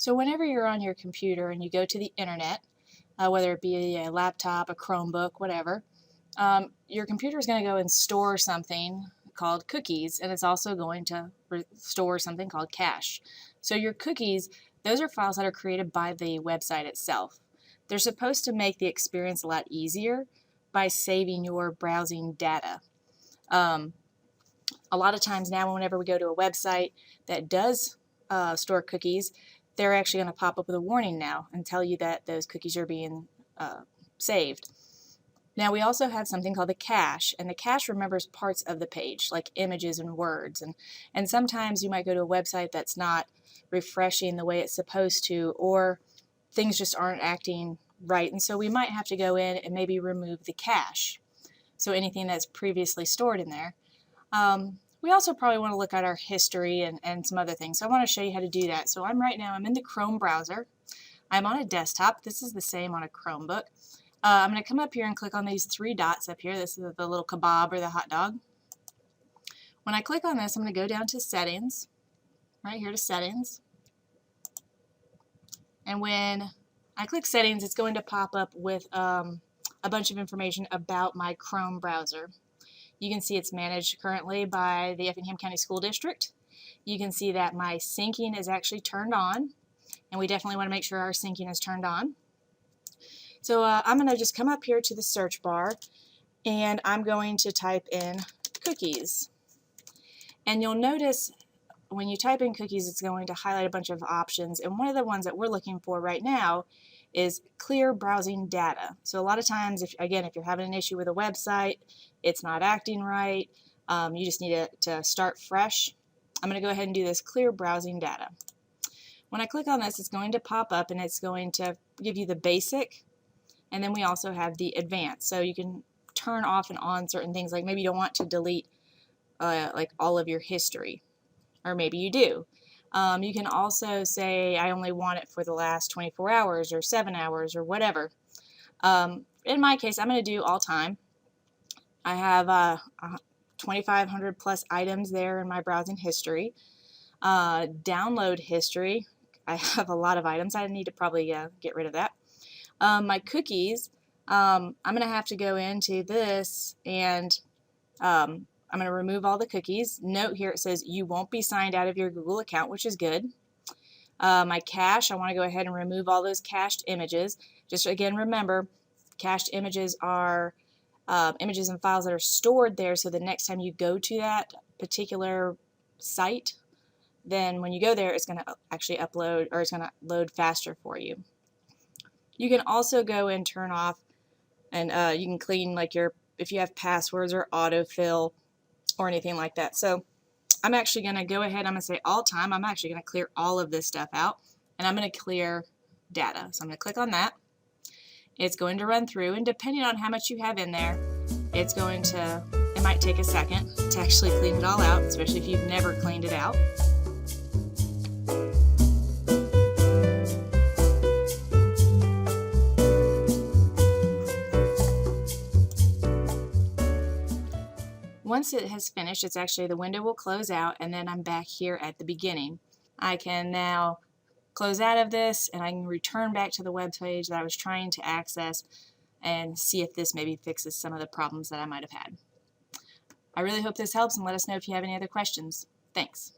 So whenever you're on your computer and you go to the internet, whether it be a laptop, a Chromebook, whatever, your computer is going to go and store something called cookies, and it's also going to store something called cache. So your cookies, those are files that are created by the website itself. They're supposed to make the experience a lot easier by saving your browsing data. A lot of times now, whenever we go to a website that does store cookies, they're actually going to pop up with a warning now and tell you that those cookies are being saved. Now we also have something called the cache, and the cache remembers parts of the page, like images and words, and sometimes you might go to a website that's not refreshing the way it's supposed to, or things just aren't acting right, and so we might have to go in and maybe remove the cache, so anything that's previously stored in there. We also probably want to look at our history and some other things, so I want to show you how to do that. So I'm in the Chrome browser. I'm on a desktop. This is the same on a Chromebook. I'm going to come up here and click on these three dots up here. This is the little kebab or the hot dog. When I click on this, I'm going to go down to Settings, right here to Settings. And when I click Settings, it's going to pop up with a bunch of information about my Chrome browser. You can see it's managed currently by the Effingham County School District. You can see that my syncing is actually turned on, and we definitely want to make sure our syncing is turned on. So I'm going to just come up here to the search bar, and I'm going to type in cookies. And you'll notice when you type in cookies, it's going to highlight a bunch of options, and one of the ones that we're looking for right now is clear browsing data. So a lot of times, if you're having an issue with a website, it's not acting right, you just need to start fresh. I'm going to go ahead and do this clear browsing data. When I click on this, it's going to pop up and it's going to give you the basic, and then we also have the advanced. So you can turn off and on certain things, like maybe you don't want to delete like all of your history, or maybe you do. You can also say, I only want it for the last 24 hours or 7 hours or whatever. In my case, I'm going to do all time. I have 2,500 plus items there in my browsing history. Download history, I have a lot of items. I need to probably get rid of that. My cookies, I'm going to have to go into this and I'm going to remove all the cookies. Note here it says you won't be signed out of your Google account, which is good. My cache, I want to go ahead and remove all those cached images. Just again, remember, cached images are images and files that are stored there, so the next time you go to that particular site, then when you go there, it's going to actually upload, or it's going to load faster for you. You can also go and turn off, and you can clean like if you have passwords or autofill or anything like that. So I'm actually going to go ahead, I'm going to say all time. I'm actually going to clear all of this stuff out, and I'm going to clear data. So I'm going to click on that. It's going to run through, and depending on how much you have in there, it might take a second to actually clean it all out, especially if you've never cleaned it out. Once it has finished, the window will close out, and then I'm back here at the beginning. I can now close out of this, and I can return back to the web page that I was trying to access and see if this maybe fixes some of the problems that I might have had. I really hope this helps, and let us know if you have any other questions. Thanks.